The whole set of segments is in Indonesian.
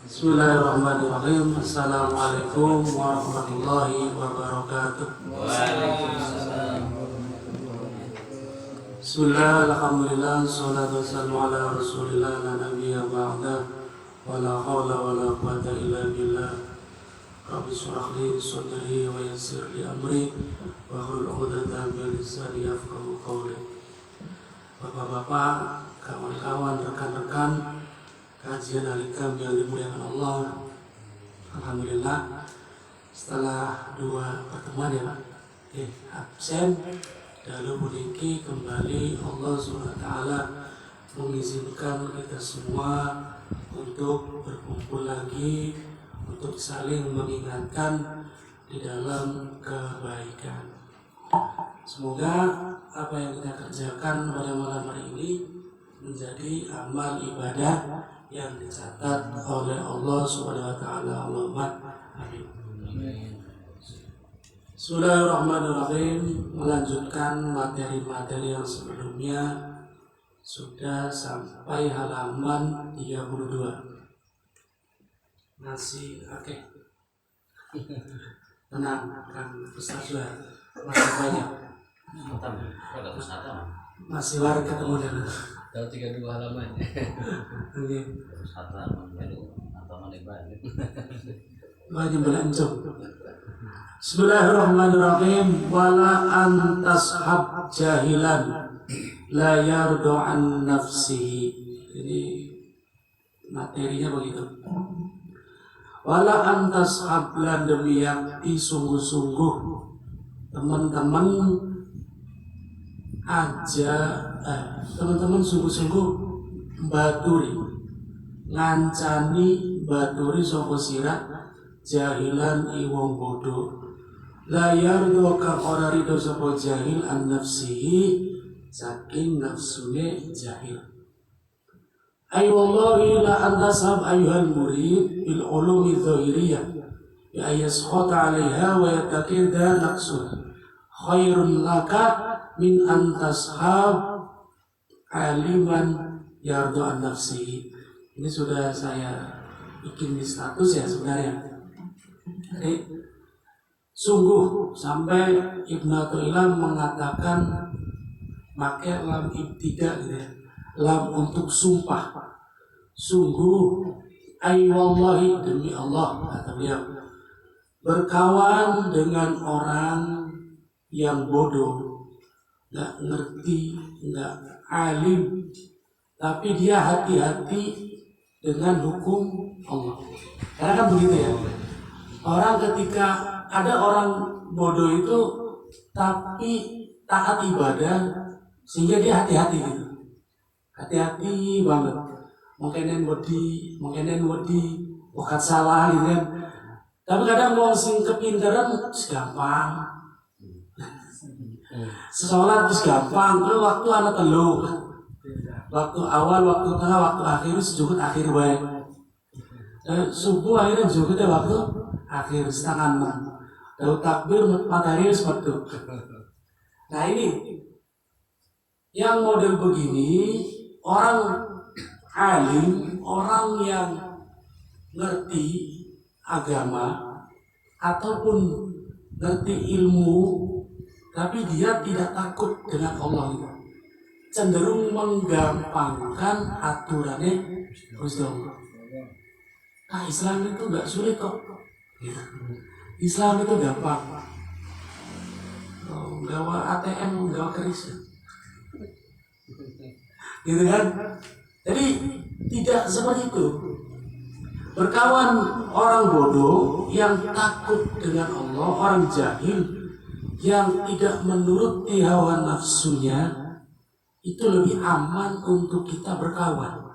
Bismillahirrahmanirrahim. Assalamualaikum warahmatullahi wabarakatuh. Waalaikumsalam. Bismillah, alhamdulillah, salatu wassalamu ala rasulillah, la nabiyya ba'da, wa la hawla wa la quwwata illa billah. Rabbi shrah li sadri wa yassir li amri wa hlul 'uqdatam min lisani yafqahu qawli. Bapak-bapak, kawan-kawan, rekan-rekan kajian hari kami yang dimuliakan Allah. Alhamdulillah, setelah 2 pertemuan ya Pak, absen, lalu meniki kembali Allah SWT mengizinkan kita semua untuk berkumpul lagi, untuk saling mengingatkan di dalam kebaikan. Semoga apa yang kita kerjakan pada malam hari ini menjadi amal ibadah yang dicatat oleh Allah Subhanahu wa taala. Allahumma amin. Bismillahirrahmanirrahim. Melanjutkan materi-materi yang sebelumnya, sudah sampai halaman 32. Masih oke. Tenang, kan Ustaz juga masih banyak. Masih warga ketemu dengan Tahu 32 halaman. Oke. Terus halaman baru atau mana balik. Banyak belancong. Bismillahirrahmanirrahim. Wala antashab jahilan la yardu an nafsihi. Ini materinya begitu. Wala antashab, lan demi yakti sungguh-sungguh teman-teman teman-teman sungguh-sungguh baturi ngancani baturi sapa sira jahilan wong bodoh la yardo kang ora rido sapa jahil an nafsihi saking nafsune jahil. Ay wallahi la antasab ayuhal murid bil ulumi dhahiriyah bi ayaskhata 'alaiha wa yatakida naqsun khairun laka min antashab aliman yardu an nafsihi. Ini sudah saya bikin di status ya sebenarnya. Jadi sungguh sampai Ibnu Athaillah mengatakan pakai lam ibtidah gitu ya, lam untuk sumpah. Sungguh, ay wallahi, demi Allah, kata beliau, berkawan dengan orang yang bodoh, nggak ngerti, nggak alim, tapi dia hati-hati dengan hukum Allah. Karena kan begitu ya, orang ketika ada orang bodoh itu tapi taat ibadah, sehingga dia hati-hati gitu, hati-hati banget. Mungkinin wedi, wakat salah gitu kan. Tapi kadang mau sing kepinteran gampang. Sholat terus gampang, kalau waktu anak telu, waktu awal, waktu tengah, waktu akhir sujud akhir baik. Subuh akhirnya juga waktu akhir setengah 6. Lalu takbir matahari seperti itu. Nah ini yang model begini, orang alim, orang yang ngerti agama ataupun ngerti ilmu, tapi dia tidak takut dengan Allah, cenderung menggampangkan aturannya Wisdom. Nah Islam itu gak sulit kok. Islam itu gampang. Gawa ATM, gawa keris, gitu kan? Jadi tidak seperti itu. Berkawan orang bodoh yang takut dengan Allah, orang jahil yang tidak menuruti hawa nafsunya, itu lebih aman untuk kita berkawan.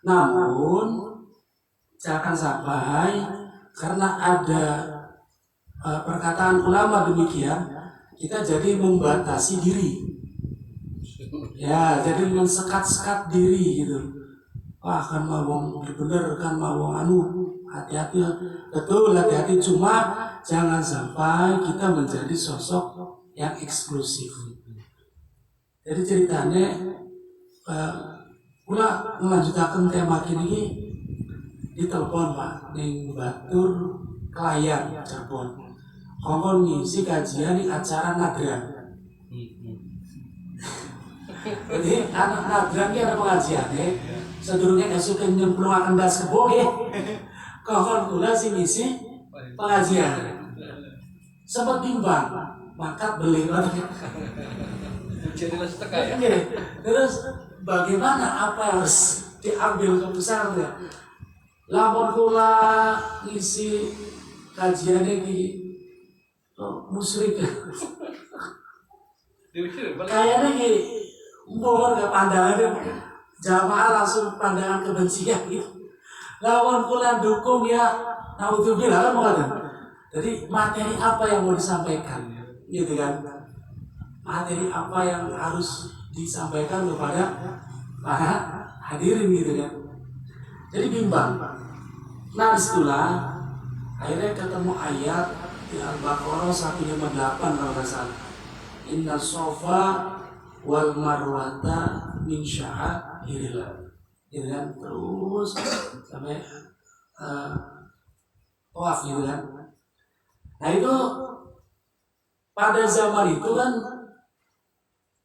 Namun jangan sampai karena ada perkataan ulama demikian, kita jadi membatasi diri. Ya, jadi mensekat-sekat diri gitu. Wah, kan mau bener, kan mau anu, hati-hati, betul hati-hati. Cuma jangan sampai kita menjadi sosok yang eksklusif. Jadi ceritanya Kula melanjutkan tema kini ditelepon Pak ning Batur Klayan Cirebon. Kongkon ngisi kajian di acara Nadran. Jadi anak Nadran ki ada pengajian sedurunge esuk nyemplung akan das kebo nggih. Kongkon kula sing ngisi pengajian. Sempat bimbang, makat beli Jadi langsung teka ya. Terus bagaimana apa yang harus diambil keputusan ya? Lamun kula ngisi kajiannya di musyrik. Kayaknya ki mohon ke pandangannya jamaah langsung pandangan kebencian gitu. Lawan kula dukung ya, naudzubillah kan mengatakan. Jadi materi apa yang mau disampaikan, gitu kan? Materi apa yang harus disampaikan kepada para hadirin gitu kan? Jadi bimbang. Nah disitulah akhirnya ketemu ayat di Al-Baqarah 158 kalau nggak salah. Inna sofa wal marwata min sya'airillah. Gitu kan? Terus sampai tawaf gitu kan? Nah itu pada zaman itu kan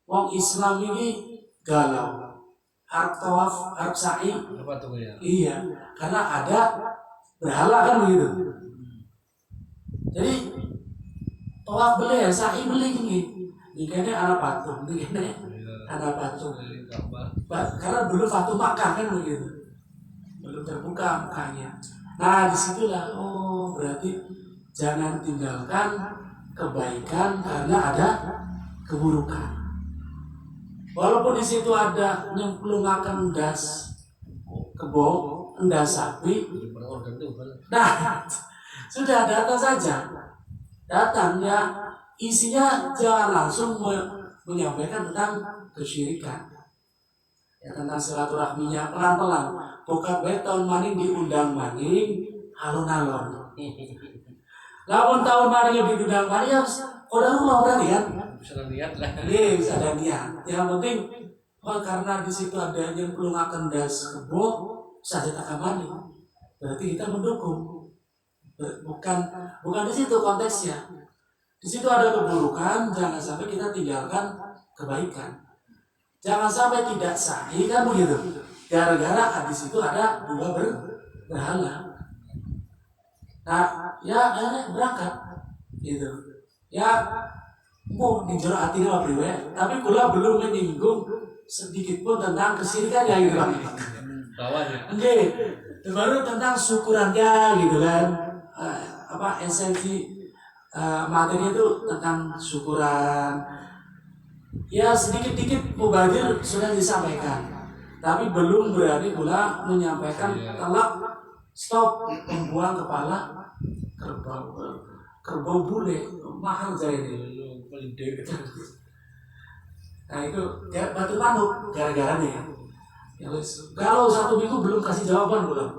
wong Islam ini galau, harap tawaf, harap sa'i. Apa tuh ya? Iya, karena ada berhala kan begitu. Jadi tawaf beli ya, sa'i beli ini. Ini ada patung, ini ada patung. Karena belum patung Makkah kan begitu, belum terbuka mukanya. Nah disitulah, oh berarti jangan tinggalkan kebaikan karena ada keburukan. Walaupun di situ ada nyemplungaken das kebo, endas sapi. Nah, sudah datang saja. Datang ya, isinya jangan langsung menyampaikan tentang kesyirikan. Ya tentang silaturahminya pelan-pelan. Bukan beton maning diundang maning alun-alun. Lawan tahun maning diundang maning harus kodarullah berarti kan? Bisa lihat lah. Iya bisa ada niat. Yang penting karena di situ ada yang pelungakan das kebo saja tak maning. Berarti kita mendukung. Bukan di situ konteksnya. Di situ ada keburukan, jangan sampai kita tinggalkan kebaikan. Jangan sampai tidak sa'i kan begitu. Gara-gara di situ ada dua berhala. Nah, ya akhirnya berangkat gitu. Ya mau dijero hatinya priwe, tapi kula belum menyinggung sedikit pun tentang kesyirikan ya gitu kan. Lawan ya. Oke, baru tentang syukurannya gitu kan. Esensi materi itu tentang syukuran. Ya sedikit-sedikit mubadir sudah disampaikan, tapi belum berani pula menyampaikan telak stop membuang kepala kerbau bule mahal saya ini. Nah itu ya, batu manuk gara-gara nih ya. Kalau 1 minggu belum kasih jawaban belum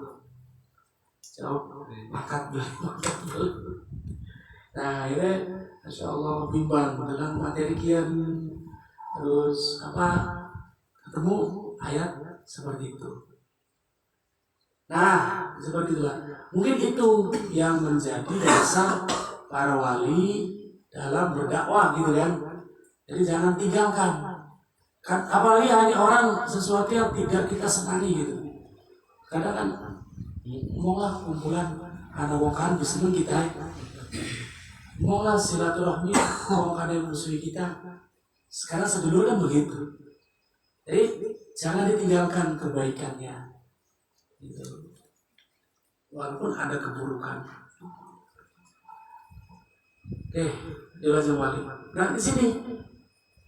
jawab makat belum. Nah ini Masya Allah bimbang dengan materi kian. Terus ketemu ayat seperti itu. Nah seperti itulah. Mungkin itu yang menjadi dasar para wali dalam berdakwah gitu kan. Jadi jangan tinggalkan kan, apalagi hanya orang sesuatu yang tidak kita senangi gitu. Kadang kan maulah kumpulan anak wokan bisa kita, maulah silaturahmi wokan yang musuh kita. Sekarang sedulur kan begitu. Jadi jangan ditinggalkan kebaikannya gitu. Walaupun ada keburukan. Dibaca wali. Nah di sini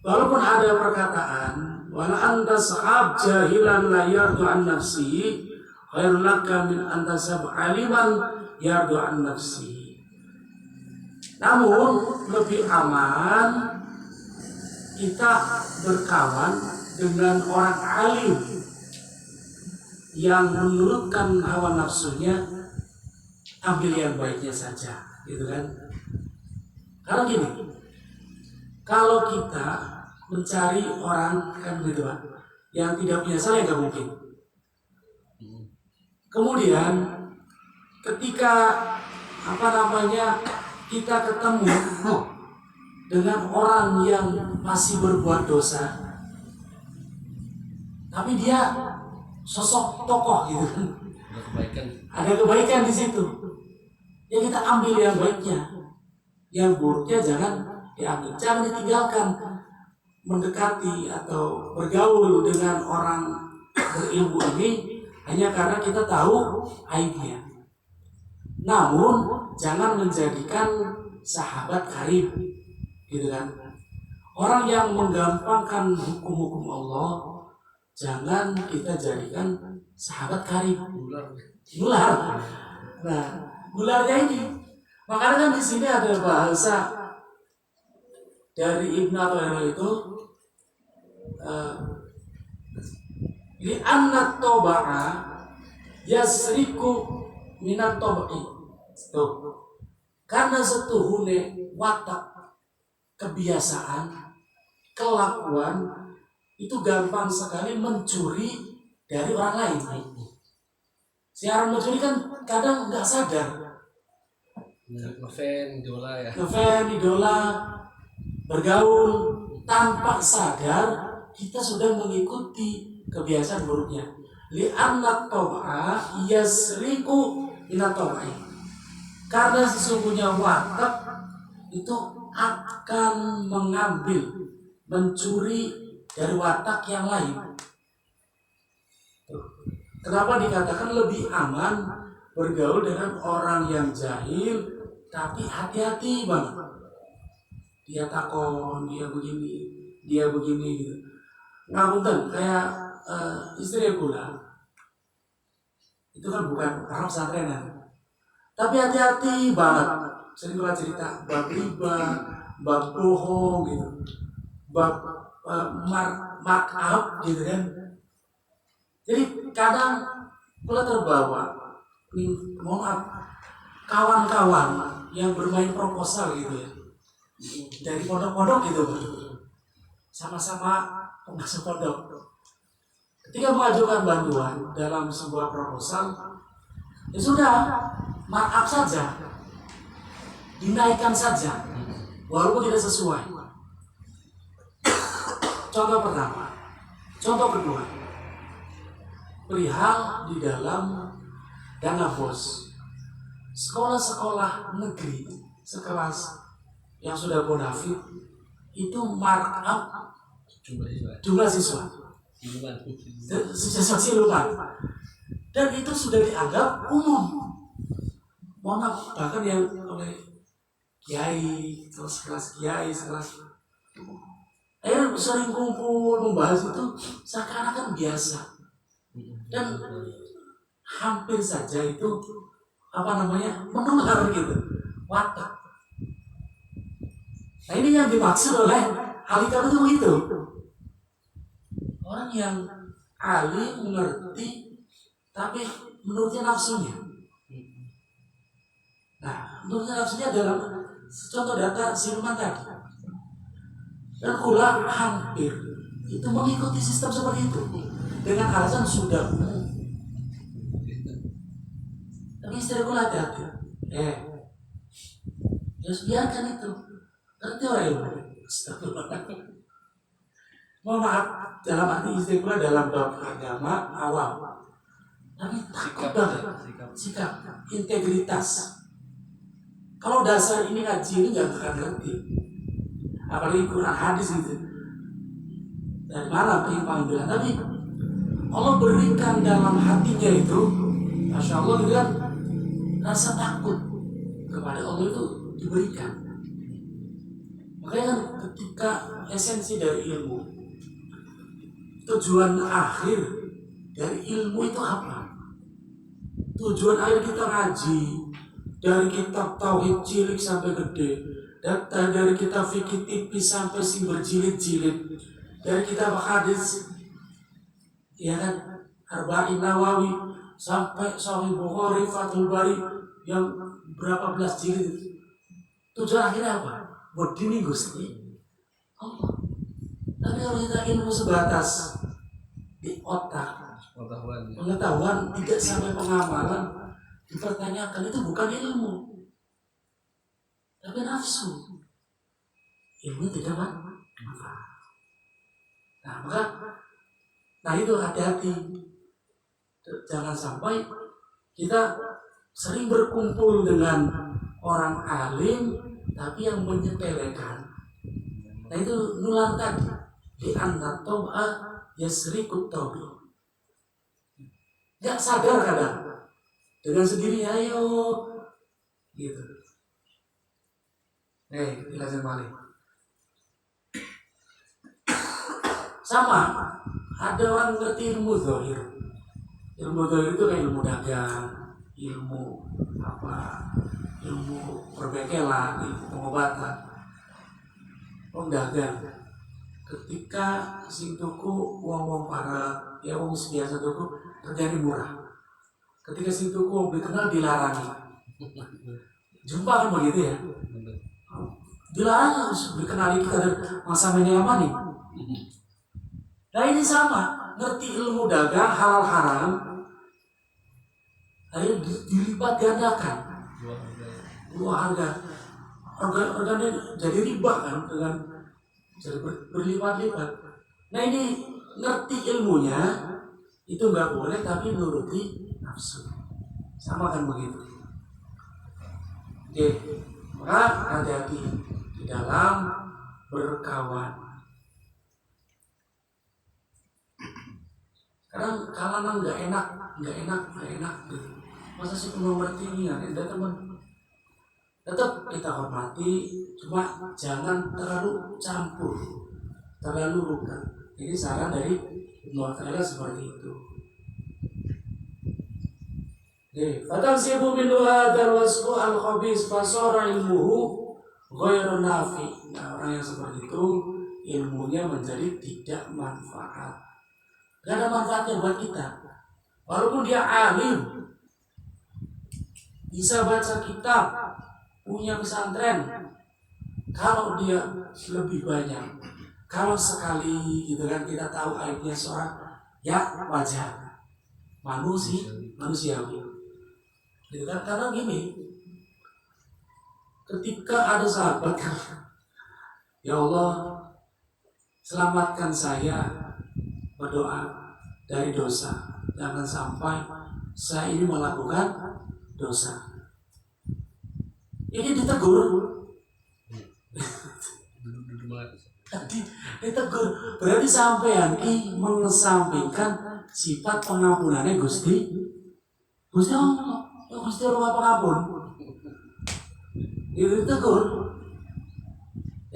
walaupun ada perkataan wala anta sahab jahilan la yardu an nafsi khairun laka min anta sab aliman yardu an nafsi. Namun lebih aman kita berkawan dengan orang alim yang menurutkan hawa nafsunya, ambil yang baiknya saja, gitu kan? Karena gini, kalau kita mencari orang kan gitu kan, yang tidak punya salah nggak mungkin. Kemudian ketika kita ketemu dengan orang yang masih berbuat dosa, tapi dia sosok tokoh gitu kan, ada kebaikan di situ, ya kita ambil yang baiknya, yang buruknya jangan diambil, jangan ditinggalkan. Mendekati atau bergaul dengan orang berilmu ini hanya karena kita tahu aibnya. Namun jangan menjadikan sahabat karib, gitu kan? Orang yang menggampangkan hukum-hukum Allah, jangan kita jadikan sahabat karib. Ular. Nah, ularnya ini. Makanya kan di sini ada bahasa dari Ibnu Athaillah itu, li'anna toba'a yasriku minat toba'i. Tuh. Karena setuhune watak, kebiasaan, kelakuan itu gampang sekali mencuri dari orang lain. Si orang mencuri kan kadang nggak sadar. Ngefan idola, bergaul tanpa sadar kita sudah mengikuti kebiasaan buruknya. Li'anna tab'a yasriku minat tab'i. Karena sesungguhnya watak itu akan mengambil, mencuri dari watak yang lain. Kenapa dikatakan lebih aman bergaul dengan orang yang jahil, tapi hati-hati banget. Dia takon, dia begini gitu. Ngapunten kayak istri pula. Itu kan bukan orang pesantrenan. Tapi hati-hati banget. Sering pula cerita bab riba, bab bohong gitu. Bab markup gitu kan. Jadi kadang pula terbawa, mohon maaf, kawan-kawan yang bermain proposal gitu ya, dari pondok-pondok gitu, sama-sama pengasuh pondok. Ketika mengajukan bantuan dalam sebuah proposal, ya sudah, markup saja, dinaikkan saja, walaupun tidak sesuai. Contoh pertama, contoh kedua, perihal di dalam dana bos, sekolah-sekolah negeri sekelas yang sudah bonafit itu markup jumlah siswa siluman, dan itu sudah dianggap umum. Bahkan yang oleh kiai, sekelas kiai, sekelas sering kumpul membahas itu seakan-akan biasa. Dan hampir saja itu menular gitu watak. Nah ini yang dimaksud oleh Halikam itu orang yang alim, mengerti, tapi menurutnya nafsunya. Nah menurutnya nafsunya dalam contoh data siluman tadi, dan ular hampir itu mengikuti sistem seperti itu dengan alasan sudah umum. Tapi istriku hati-hati. Terus biarkan itu. Ngerti orang itu. Mohon maaf, dalam arti istriku dalam bab agama awam. Tapi takut banget. Sikap, integritas. Kalau dasar ini ngaji ini nggak akan ngerti. Apalagi Quran hadis gitu. Dari mana pengimbangan? Tapi Allah berikan dalam hatinya itu, Masya Allah gitu kan, rasa takut kepada Allah itu diberikan. Makanya kan ketika esensi dari ilmu, tujuan akhir dari ilmu itu apa? Tujuan akhir kita ngaji, dari kitab tauhid cilik sampai gede, dari kitab fikih tipis sampai sing berjilid-jilid, dari kitab hadis, ya kan, Arba'in Nawawi sampai Sahih Bukhari, Fathul Bari yang berapa belas jilid. Tujuan akhirnya apa? Buat dini Gusti Allah. Tapi kalau kita ilmu sebatas di otak, Pengetahuan. pengetahuan tidak sampai pengamalan, dipertanyakan itu bukan ilmu, tapi nafsu. Ilmu tidak manfaat. Nah itu hati-hati. Jangan sampai kita sering berkumpul dengan orang alim tapi yang menyepelekan. Nah itu nular tadi. Di anna tau'a yasrikut taubi. Gak sadar kadang. Dengan sendirinya ayo gitu. Jelasin balik. Sama, ada orang ngerti ilmu zahir. Ilmu zahir itu kayak ilmu dagang, ilmu perbengkelan, ilmu pengobatan. Wong dagang. Ketika sing tuku wong para ya wong biasa tuku terjadi murah. Ketika sing tuku wong dikenal dilarangi. Jumpa kan begitu ya? Dilarang harus dikenali kita dari masa menyamani. Nah ini sama, ngerti ilmu dagang halal haram, ayo dilipat gandakan, dua harga jadi riba kan dengan jadi berlipat-lipat. Nah ini ngerti ilmunya itu nggak boleh tapi nuruti nafsu, sama kan begitu. Oke, maka hati-hati di dalam berkawan. Karena kalau nggak enak gitu. Masa sih mau ngerti ini ya, ada teman. Tetap kita hormati, cuma jangan terlalu campur, terlalu rukat. Ini saran dari Ibnu Athaillah seperti itu. Fatansibu min hadzal wasfu al-khabis fasara ilmuhu ghairu nafi. Nah, orang yang seperti itu ilmunya menjadi tidak manfaat. Gak ada manfaatnya buat kita. Walaupun dia alim, bisa baca kitab, punya pesantren, kalau dia lebih banyak, kalau sekali gitu kan kita tahu aibnya seorang, ya wajar, manusiawi. Gitu kan? Karena gini, ketika ada sahabat, ya Allah, selamatkan saya. Berdoa dari dosa, jangan sampai saya ini melakukan dosa. Ini ditegur, ditegur. Berarti sampean ki mengesampingkan sifat pengampunannya Gusti Allah, Gusti Allah pengampun. Itu ditegur.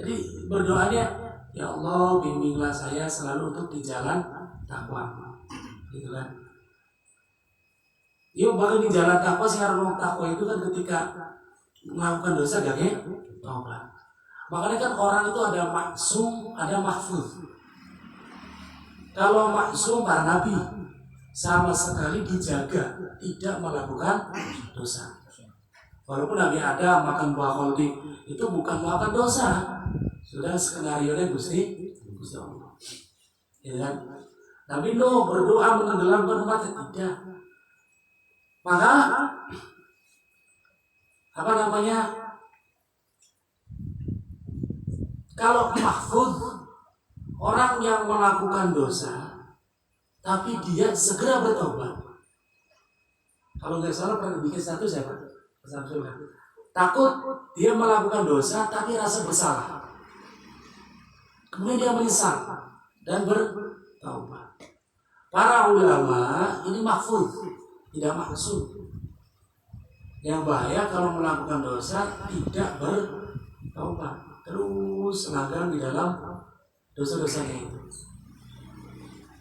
Jadi berdoanya, ya Allah bimbinglah saya selalu untuk di jalan takwa, gitu kan? Yuk baru di jalan takwa, sekarang takwa itu kan ketika melakukan dosa gak ya? Taubat. Makanya kan orang itu ada maksum, ada mahfuz. Kalau maksum para nabi sama sekali dijaga tidak melakukan dosa. Walaupun Nabi Adam makan buah khuldi itu bukan melakukan dosa. Sudah skenario-nya Gusti Allah. Ya kan? Nabi Nuh berdoa menenggelamkan umatnya tidak. Maka kalau mahfud orang yang melakukan dosa tapi dia segera bertobat. Kalau nggak salah pernah bikin status ya Pak? Takut dia melakukan dosa tapi rasa bersalah. Kemudian dia menyesal dan bertaubat. Para ulama ini mahfuz, tidak maksud. Yang bahaya kalau melakukan dosa tidak bertaubat, terus langgang di dalam dosa-dosanya itu.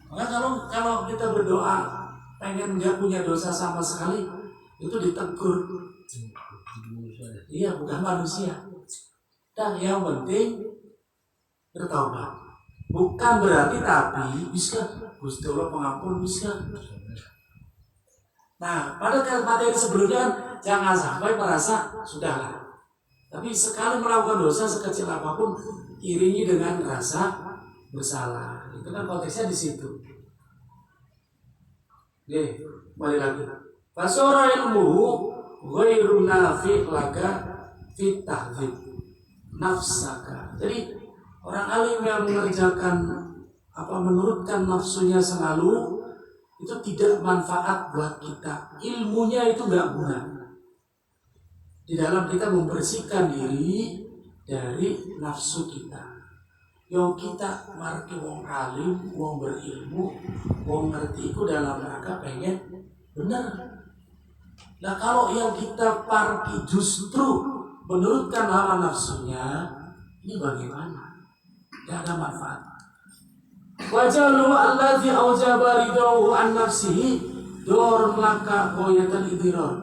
Maka kalau kita berdoa pengen nggak punya dosa sama sekali, itu ditegur. Iya, bukan manusia. Dan yang penting bertaubat. Bukan berarti tapi bisa Gusti Allah pengampun bisa. Nah, pada materi sebelumnya jangan sampai merasa sudahlah. Tapi sekali melakukan dosa sekecil apapun iringi dengan rasa bersalah. Itu kan konteksnya di situ. Oke, kembali lagi. Fasara ilmuhu ghairu nafi' laka fit tahdzib nafsaka. Jadi orang alim yang mengerjakan menurutkan nafsunya selalu itu tidak manfaat buat kita. Ilmunya itu nggak guna di dalam kita membersihkan diri dari nafsu kita. Yang kita marki wong alim, wong berilmu, wong ngerti itu dalam rangka pengen benar. Nah kalau yang kita parki justru menurutkan hawa nafsunya, ini bagaimana? Tidak ada manfaat. Wajalu allazi aujaba ridahu an nafsihi dorun laka goyatan idirar.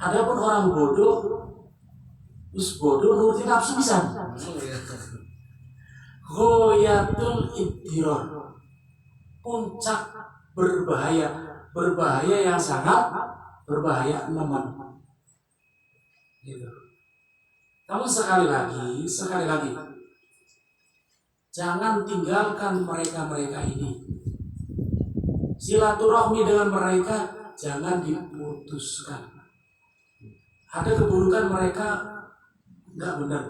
Adapun orang bodoh, terus bodoh nuruti nafsu bisa. Goyatul idirar, puncak berbahaya yang sangat berbahaya teman. Gitu. Namun sekali lagi, jangan tinggalkan mereka ini. Silaturahmi dengan mereka jangan diputuskan. Ada keburukan mereka nggak benar,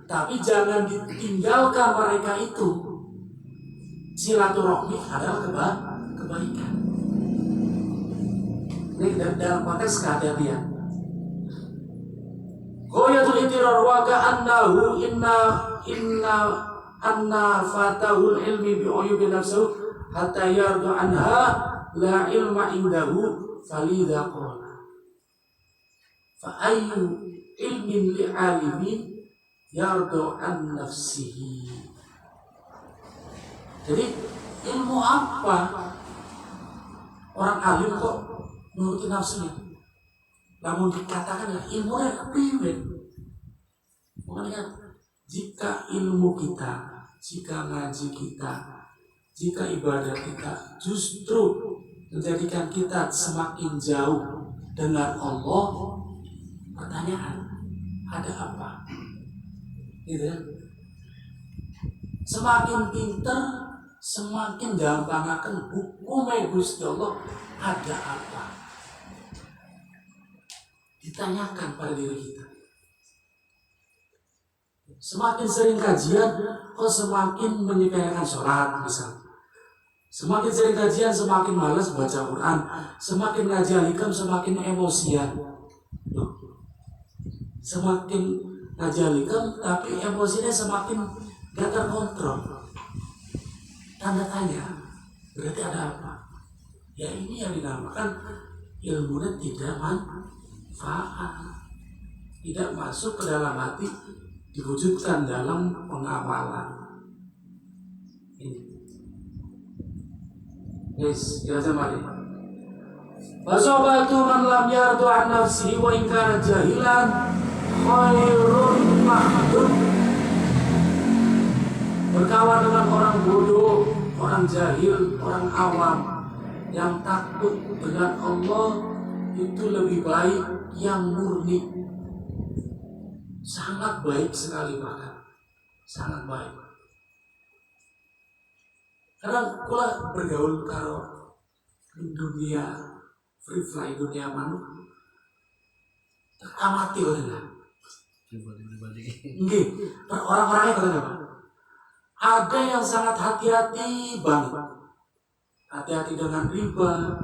tapi jangan ditinggalkan mereka itu. Silaturahmi adalah kebaikan. Ini dalam konteks kehati-hatian. Ghayatul itirar wa ka'annahu inna fatahul ilmi bi'uyubi nafsuhu hatta yardu anha la ilma indahu falidha qala fa ayyu ilmin li'alimin yardu an nafsihi. Jadi ilmu apa orang alim kok menuruti nafsunya? Namun dikatakan ilmunya kepriwen. Makanya jika ilmu kita, jika ngaji kita, jika ibadah kita justru menjadikan kita semakin jauh dengan Allah, pertanyaan, ada apa? Gitu kan? Semakin pinter, semakin gampang hukum Gusti Allah, ada apa? Ditanyakan pada diri kita. Semakin sering kajian, kok semakin menyepelekan sholat misalnya. Semakin sering kajian, semakin malas baca Quran. Semakin ngaji al-hikam, semakin emosian. Semakin ngaji al-hikam, tapi emosinya semakin gak terkontrol. Tanda tanya, berarti ada apa? Ya ini yang dinamakan ilmunya tidak manfaat, tidak masuk ke dalam hati, diwujudkan dalam pengamalan. Ini. Yes, jelaskan balik. Fasobatu man lam yardu an nafsihi wa in kana jahilan khairun mahdud. Berkawan dengan orang bodoh, orang jahil, orang awam yang takut dengan Allah itu lebih baik yang murni. Sangat baik sekali bahkan, sangat baik. Karena kula bergaul karo dunia free fly, dunia manuk amati lah. Nggih, orang-orangnya kata apa? Ada yang sangat hati-hati banget, hati-hati dengan riba,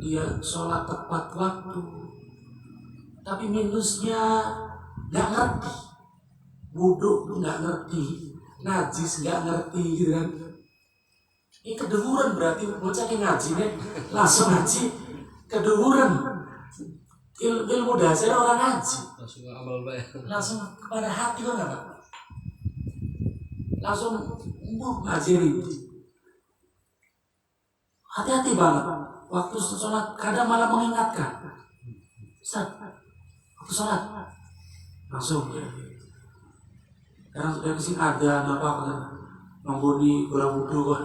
dia sholat tepat waktu, tapi minusnya nggak ngerti, wudhu nggak ngerti, najis nggak ngerti, gitu kan? Ini kedenguran berarti bocah yang ngaji nih, langsung ngaji kedenguran. Ilmu dasar orang ngaji, langsung amal baik, langsung kepada hati kan nggak? Langsung ngaji ini. Hati-hati banget. Waktu sholat kadang malah mengingatkan. Ustaz, waktu sholat langsung ya. Karena dari sini ada apa mengguni kurang wudhu kan.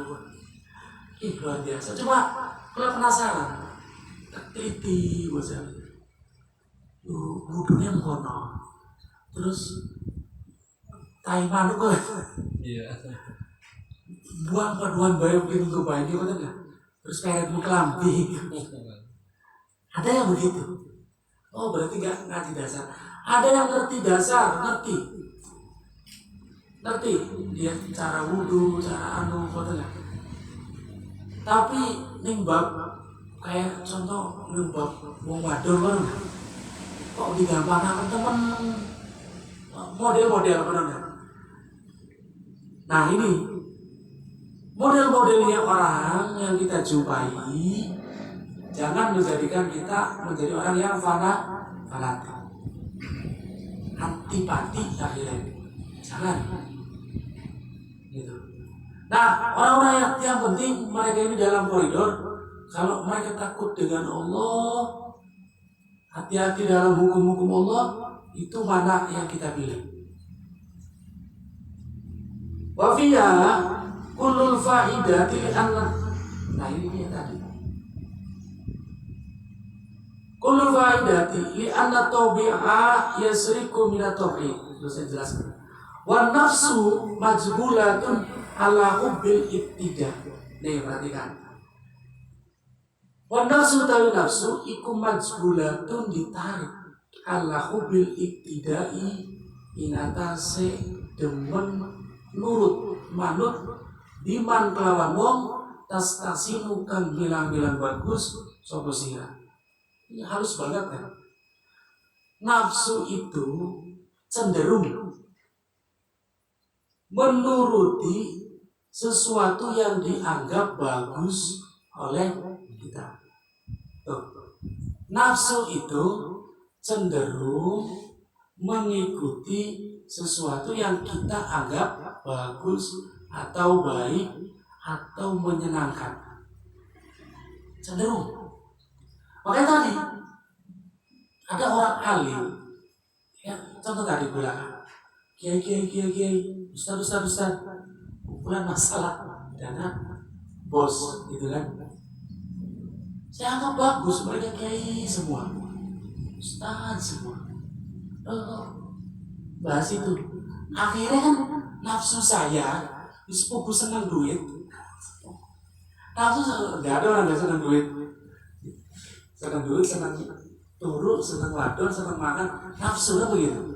Luar biasa. Cuma kalau penasaran, teliti bocah. Wudhunya mengkono. Terus tai manuk kan. Iya. buang paduan bayar bikin ke banyu kan enggak. Terus kayak kelambi. Ada yang begitu. Oh berarti nggak ngaji dasar. Ada yang ngerti dasar, ngerti dia cara wudhu, cara kota enggak. Tapi nimbab kayak contoh nimbab wong wadon kan kok digampangkan temen model-model kan enggak. Nah ini model-modelnya orang yang kita jumpai, jangan menjadikan kita menjadi orang yang fanatik, antipati akhirnya. Jangan. Gitu. Nah, orang-orang yang penting mereka ini dalam koridor. Kalau mereka takut dengan Allah, hati-hati dalam hukum-hukum Allah, itu mana yang kita pilih. Wa fiha kullul faidati anna. Nah ini dia tadi. Kullul faidati li anna tabi'a yasriku min at-tauhid. Terus saya jelaskan. Wa nafsu majbulatun ala hubbil ibtida. Nih perhatikan. Wa nafsu tawi nafsu iku majbulatun ditarik ala hubbil ibtidai ing atase demen nurut manut diman kelawan wong tastasinu kang bilang-bilang bagus sapa sira. Ini halus banget kan. Nafsu itu cenderung menuruti sesuatu yang dianggap bagus oleh kita. Tuh. Nafsu itu cenderung mengikuti sesuatu yang kita anggap bagus atau baik atau menyenangkan. Cenderung. Makanya tadi ada orang alim, ya contoh tadi bilang, kiai, ustad, bukan masalah dana bos, gitu kan? Saya anggap bagus mereka kiai semua, ustad semua. Bahas itu. Akhirnya kan nafsu saya sepupu senang duit. Nafsu nggak ada orang nggak senang duit. Senang duit, senang turu, senang wadon, senang makan. Nafsu kan begitu.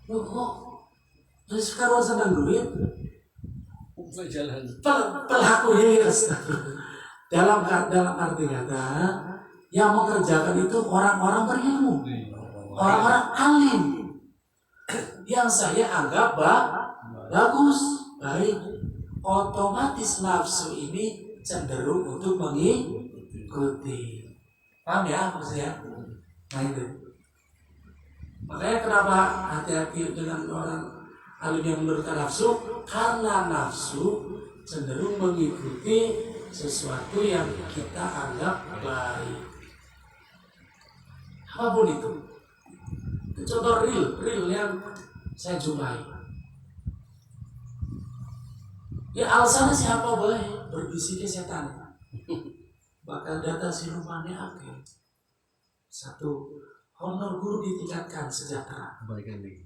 Loh kok terus kalau senang duit pelaku hirs. Dalam arti kata yang mengerjakan itu orang-orang berilmu, orang-orang alim yang saya anggap bagus, baik. Otomatis nafsu ini cenderung untuk mengikuti. Paham ya maksudnya? Nah itu. Makanya kenapa hati-hati dengan orang alim yang menurutkan nafsu? Karena nafsu cenderung mengikuti sesuatu yang kita anggap baik. Apapun itu. Contoh real yang saya jumpai. Ya alasannya siapa boleh berbisiknya setan. Bakal data silumannya akhir. Satu, honor guru ditingkatkan sejahtera. Kebaikan nih.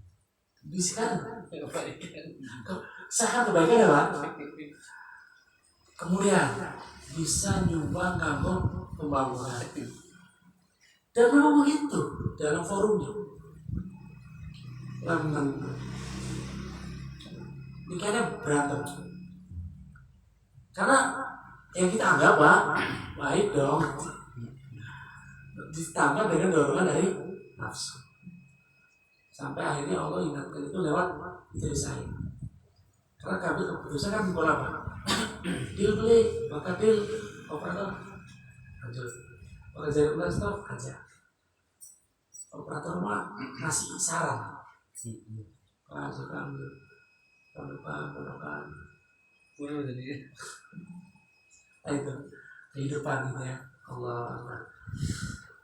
Bisikan. Kebaikan. Sangat kebaikan ya Pak. Kemudian bisa nyumbang kanggo pembangunan. Dan memang begitu dalam forumnya. Mikirnya berantem. Karena yang kita anggap baik dong. Ditambah dengan dorongan dari nafsu. Sampai akhirnya Allah ingatkan itu lewat istri saya. Karena kami keputusan kan bola apa? Deal beli, maka deal operator lanjut. Pekerjaan investor aja. Operator mah ngasih saran. Suka ambil penumpang. Boleh jadi. Nah itu kehidupan gitu ya. Allah.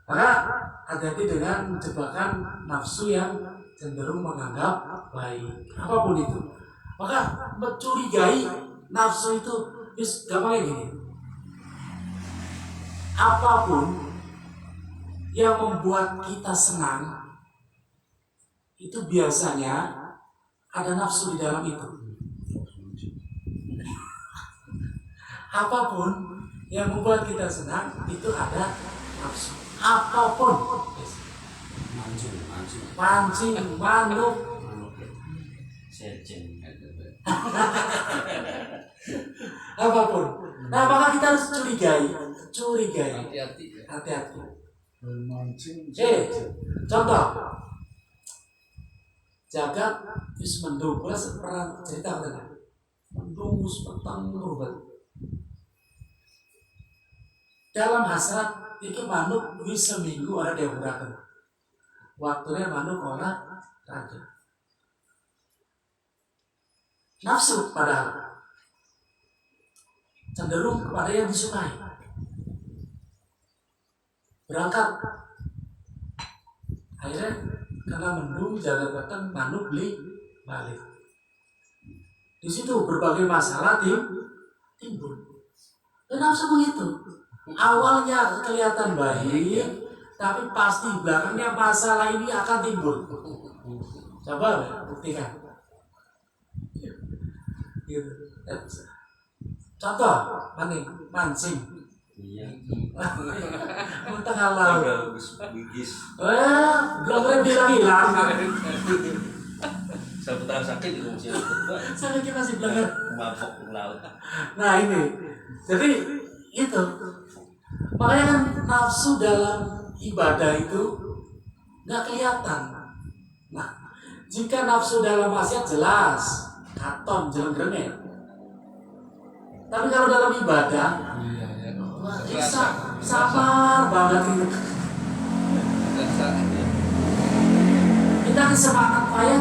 Maka hati-hati dengan jebakan nafsu yang cenderung menganggap baik apapun itu. Maka mencurigai nafsu itu gampangnya gini. Apapun yang membuat kita senang itu biasanya ada nafsu di dalam itu. Apapun yang membuat kita senang itu ada nafsu. Apapun, pancing, manuk, apapun. Nah, maka kita harus curigai. Hati-hati. Hati-hati. Memancing. Contoh, jagat wis mendung, kula pernah cerita tentang mendung petang berubat. Dalam hasrat itu manuk wis seminggu orang diaburakan. Waktunya manuk orang raja. Nafsu padahal cenderung kepada yang disukai. Berangkat, akhirnya karena mendung jaga datang manuk beli balik. Di situ berbagai masalah timbul. Dan nafsu begitu. Awalnya kelihatan baik, tapi pasti belakangnya masalah ini akan timbul. Coba buktikan. Gitu. Contoh, mancing. Iya. Tengah laut. Bigis. Belum bilang. Seputar sakit itu masih ada. Sakit masih belakang. Mabok laut. Nah ini, jadi itu. Makanya kan nafsu dalam ibadah itu nggak kelihatan. Nah, jika nafsu dalam maksiat jelas, katon, jeleng-jeleng. Tapi kalau dalam ibadah, sabar banget itu. Kita semangat payah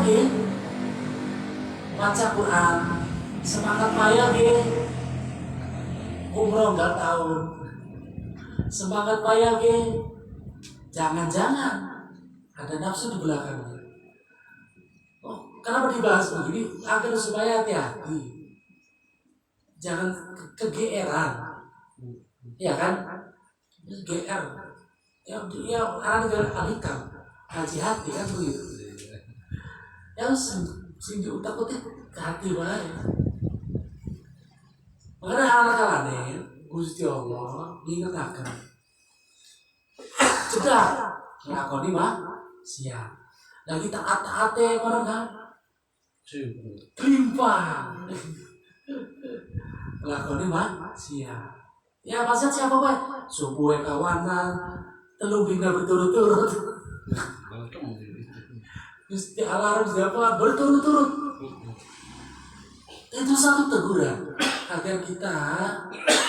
baca Quran, semangat payah umroh 4 tahun, semangat payah jangan-jangan ada nafsu di belakangnya. Oh, kenapa dibahas begini? Agar supaya hati-hati. Jangan kegeeran, ya kan? GR, ya orang negara alihkan, hati-hati kan begitu. Yang sing diutak-utik ke hati bae. Makanya hal-halane Gusti Allah ngingetaken. Cedak lakoni mah siap. Nah kita ate-ate orang kan limpah. Lakoni mah siap. Ya maksud siapa bae? Subuh kawanan, telung dina berturut-turut. Mesti alarm siapa berturut-turut. Itu satu teguran agar kita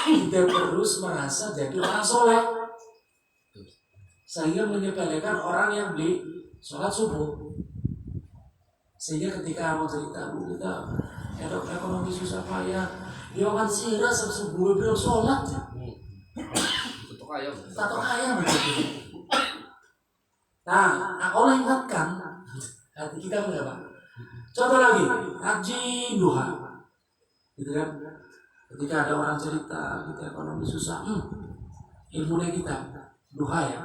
tidak terus merasa jadi orang soleh, sehingga menyepelekan orang yang beli sholat subuh. Sehingga ketika mau cerita kita ekonomi susah payah, dia kan sirah subuh bilang sholat. Tato ayam begitu. Nah, Allah ingatkan hati kita berapa? Contoh lagi, haji duha, gitu kan? Ketika ada orang cerita kita ekonomi susah, ilmunya kita duha ya,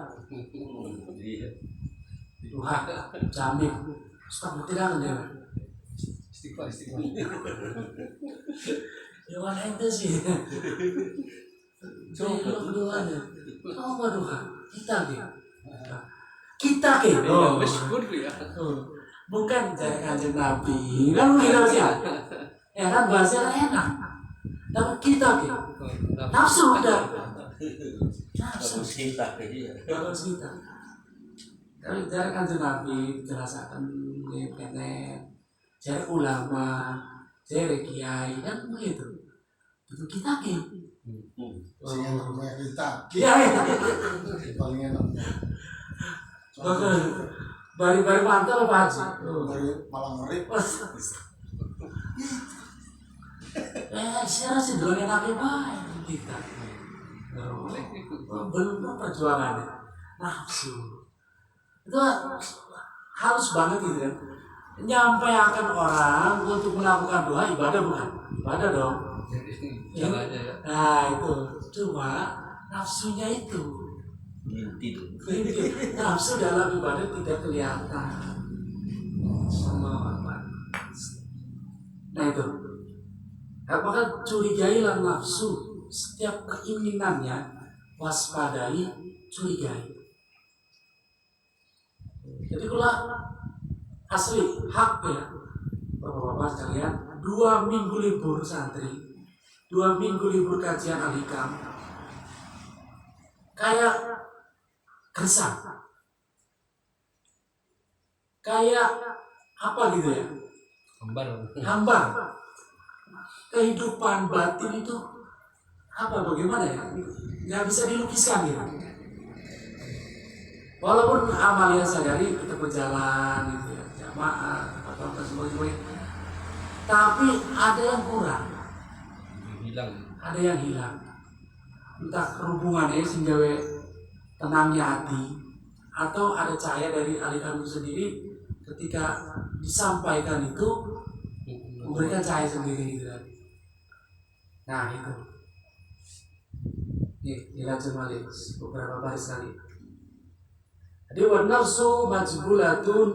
duha, jamin, stop tidak kan dia? Istighfar. Ya mana ente sih? Coba doanya, coba doa kita oh, bukan dari kanjeng Nabi, kan begitu sih ya kan bahasa enak, tapi kita nafsu udah nafsu kita bagus kita. Tapi dari kanjeng Nabi jelaskan kenet, dari ulama, dari kiai kan begitu, itu kita Paling enak kita. Iya. Paling enak. Bari-bari mantel apa sih? Dari malam ngerik. Saya sih dulu enaknya baik kita. Belum perjuangannya nafsu. Itu halus banget gitu kan. Nyampaikan orang untuk melakukan doa ibadah bukan? Ibadah dong. Caranya ya. Nah itu cuma nafsunya itu. Nafsu dalam ibadah tidak kelihatan sama apa. Nah itu apakah curigailah nafsu setiap keinginannya waspadai, curigai. Jadi kalau asli hak ya bapak-bapak sekalian, 2 minggu libur santri, 2 minggu libur kajian al-hikam kayak gersang, kayak apa gitu ya, hambar. Kehidupan batin itu apa, bagaimana ya, nggak bisa dilukiskan gitu. Walaupun amal yang sehari kita berjalan gitu ya, jamaah atau sebagainya, tapi ada yang kurang, ada yang hilang. Entah hubungannya sehingga tenangnya hati, atau ada cahaya dari al-hikam itu sendiri ketika disampaikan itu memberikan cahaya sendiri gitu kan. Nah itu, nih dilanjut balik beberapa baris lagi. Jadi wa nafsu majbulatun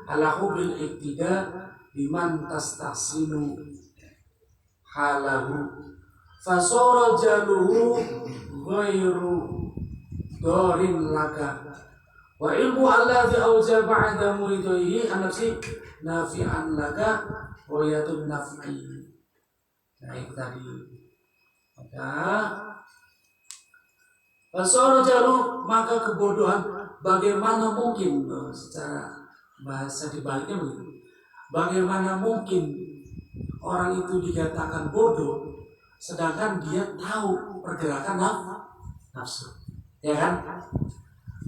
ala hubbil iktida biman tastahsinu halahu fasara jaluhu ghairu dorin laka wa ilmu alladhi awja ba'da muridaihi an-nafsi nafi'an laka wa yatun naf'i. Nah itu tadi. Fasara jaluhu, maka kebodohan. Bagaimana mungkin, secara bahasa dibaliknya begitu, bagaimana mungkin orang itu dikatakan bodoh sedangkan dia tahu pergerakan nafsu, ya kan?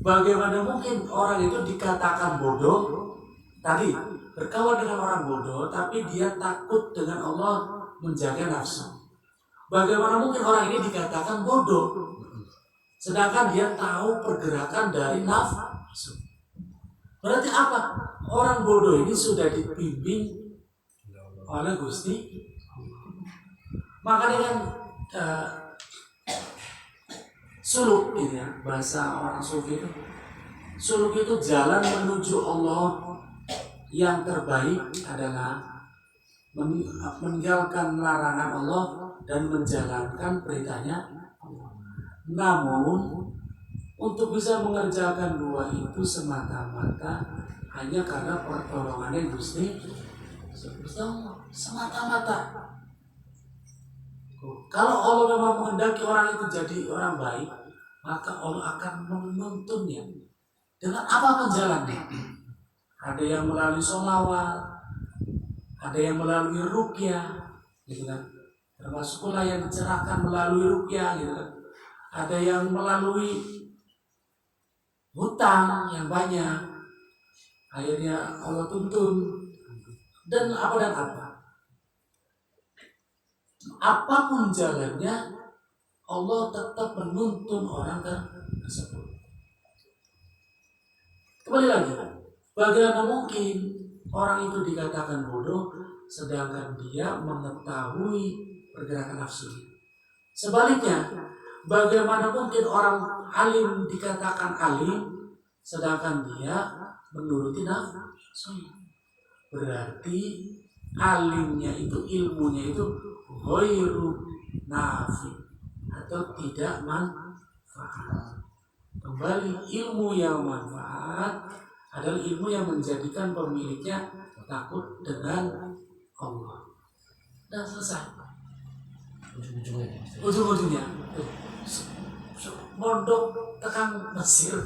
Bagaimana mungkin orang itu dikatakan bodoh, tadi berkawan dengan orang bodoh tapi dia takut dengan Allah menjaga nafsu. Bagaimana mungkin orang ini dikatakan bodoh sedangkan dia tahu pergerakan dari nafsu? Berarti apa? Orang bodoh ini sudah dibimbing oleh Gusti. Makanya kan suluk gitu ya, bahasa orang sufi itu. Suluk itu jalan menuju Allah yang terbaik adalah meninggalkan larangan Allah dan menjalankan perintahnya. Namun untuk bisa mengerjakan dua itu semata-mata hanya karena pertolongannya Gusti Allah, semata-mata. Kalau Allah memang menghendaki orang itu jadi orang baik, maka Allah akan menuntunnya dengan apapun jalannya. Ada yang melalui sholawat, ada yang melalui ruqyah, gitu kan. Termasuk pula yang dicerahkan melalui ruqyah, gitu kan. Ada yang melalui hutang yang banyak, akhirnya Allah tuntun, dan apa. Apapun jalannya, Allah tetap menuntun orang tersebut. Kembali lagi, bagaimana mungkin orang itu dikatakan bodoh sedangkan dia mengetahui pergerakan nafsu? Sebaliknya, bagaimana mungkin orang alim dikatakan alim sedangkan dia menuruti nafsu? Berarti alimnya itu, ilmunya itu ghairu nafi, atau tidak manfaat. Kembali, ilmu yang manfaat adalah ilmu yang menjadikan pemiliknya takut dengan Allah. Dan selesai. Ujung-ujungnya mondok tekan Mesir,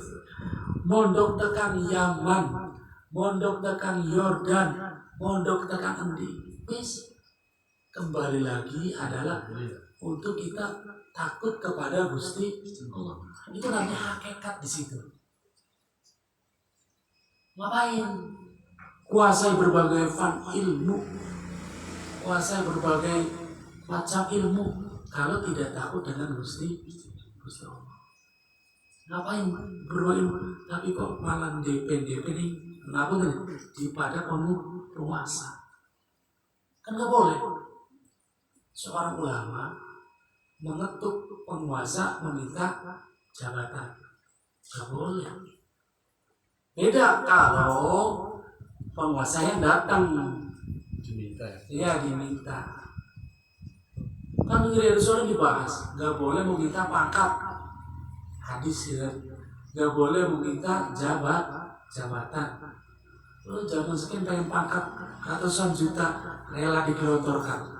mondok tekan Yaman, mondok tekan Yordan, mondok tekan endi. Bis kembali lagi adalah untuk kita takut kepada Gusti Allah. Itu namanya hakikat di situ. Ngapain? Kuasai berbagai ilmu, kuasai berbagai macam ilmu, kalau tidak takut dengan Gusti Allah. Ngapain berbagai ilmu, tapi kok malah DP nih? Kenapa nih? Daripada kamu puasa, kan nggak boleh. Seorang ulama mengetuk penguasa meminta jabatan, nggak boleh. Beda kalau penguasa yang datang diminta. Kan Riyadhus Shalihin dibahas, nggak boleh meminta pangkat hadis ya, nggak boleh meminta jabatan. Lu zaman sekian pengen pangkat ratusan juta rela digelontorkan.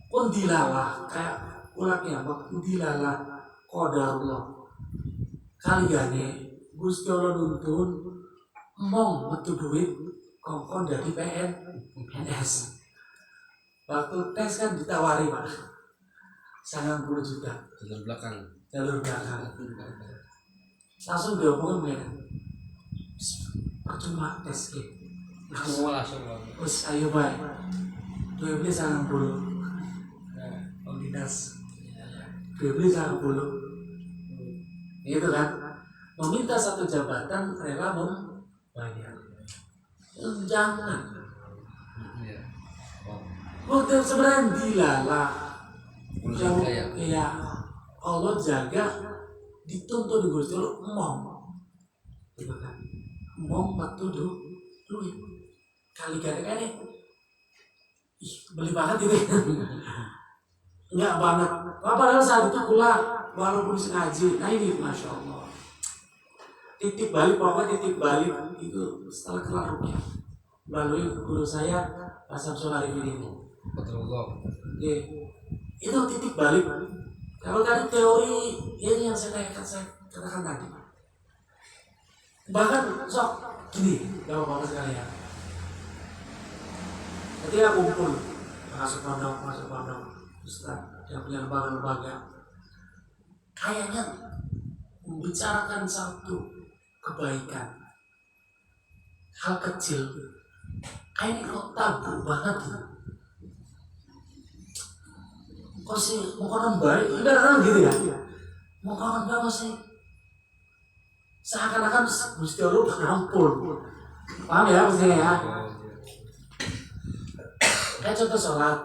Pun dilalah kayak ulangnya waktu dilalah qadarullah. Kaliane Gusti Allah nuntun mong metu duit kongkon dari PNS. Waktu tes kan ditawari Pak 90 juta jalur belakang. Langsung diomongin mereka percuma tes ke langsung terus ayo baik dua beli 90 dinas dua beli 90 gitu kan, meminta satu jabatan rela membayar. Jangan udah sebenarnya dilalah jauh ya Allah jaga dituntut di Gusti Allah mong gitu kan, mong metu duit kali ini beli banget gitu enggak banget padahal saat itu kula walaupun sengaja. Nah ini Masya Allah titik balik, pokoknya titik balik itu setelah kelar rupiah melalui guru saya Pak Samsul Arifin ini. betul. Itu titik balik. Kalau dari teori ini yang saya katakan tadi, bahkan sok gini, bapak-bapak sekalian, ketika kumpul masuk pondok, Ustaz yang punya lembaga, kayaknya membicarakan satu kebaikan, hal kecil, kayaknya kok tabu banget ya. Kok sih mau konon baik, ibaratnya gitu ya. Mau konon baik kok sih seakan-akan Gusti Allah udah ngampun. Paham ya maksudnya ya? Kayak contoh sholat,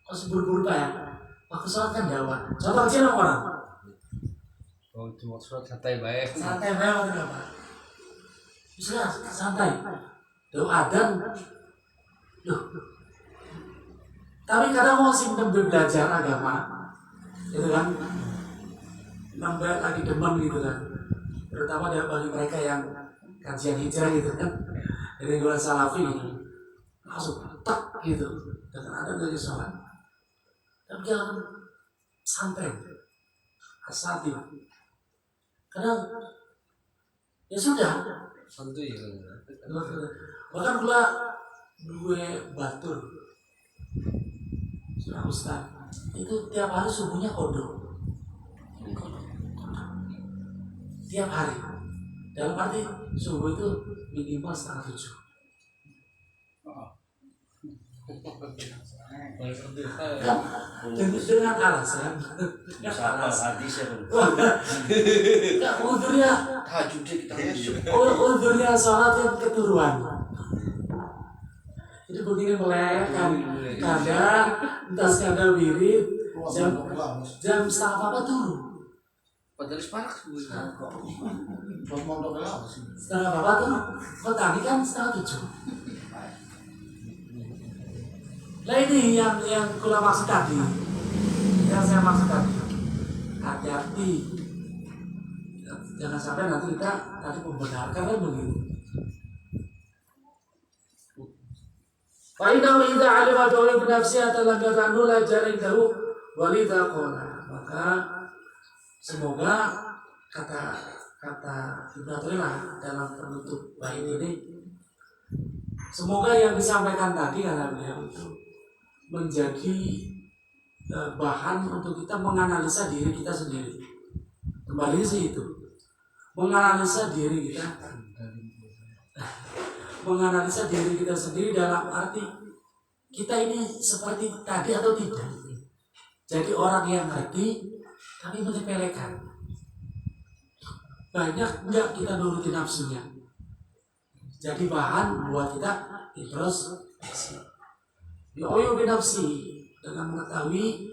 kok sih buru-buru Pak ya? Waktu sholat kan jawab. Contoh kecil orang. Oh cuma sholat santai baik. Santai banget apa? Bisa santai. Tuh adzan, loh. Tapi kadang masih belajar agama, gitu kan, nambah lagi demen gitu kan, terutama bagi mereka yang kajian hijrah gitu kan, dari luar salafi gitu, langsung tak gitu, dengan ada dari sholat, tapi jangan santai, asati, kadang ya sudah, Santuy bahkan pula gue batur. Sudah Ustaz, itu tiap hari subuhnya kodok. Tiap hari. Dalam arti subuh itu minimal 6:30. Kan dengan alasan Bisa apa hadis ya kan? kan udurnya tahajud kita masuk. udurnya sholat yang keturuan. Jadi begini melek kan kadang entah sekadar wirid jam setengah apa turun. Padahal separak Buat mondok lah sih. Setengah apa turun. Kok tadi kan 6:30. Nah ini yang kula maksud tadi, yang saya maksud tadi, hati-hati, jangan sampai nanti kita tadi membenarkan kan begitu. Fa'inau idza 'alima dawla binafsihi lam yakunu la jarin dahu walidha qala. Maka semoga kata Ibnu Athaillah dalam penutup bait ini, semoga yang disampaikan tadi kata beliau itu menjadi bahan untuk kita menganalisa diri kita sendiri. Kembali sih itu, menganalisa diri kita. Menganalisa diri kita sendiri dalam arti kita ini seperti tadi atau tidak. Jadi orang yang ngerti tapi menyepelekan. Banyak enggak kita nuruti nafsunya. Jadi bahan buat kita introspeksi. Yu'yu binafsi dengan mengetahui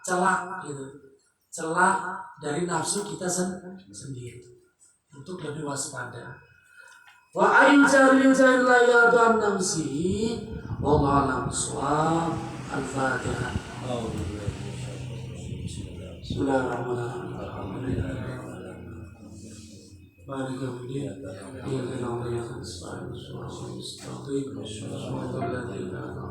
celah gitu. Celah dari nafsu kita sendiri untuk lebih waspada. Wa ayu jahilin jahil la yardu an nafsihi. Wallahu a'lam bishawab. Al-Fatihah. Bismillahirrahmanirrahim. بارك فيك إياك نعبد وإياك نستعين اهدنا الصراط المستقيم صراط الذين أنعمت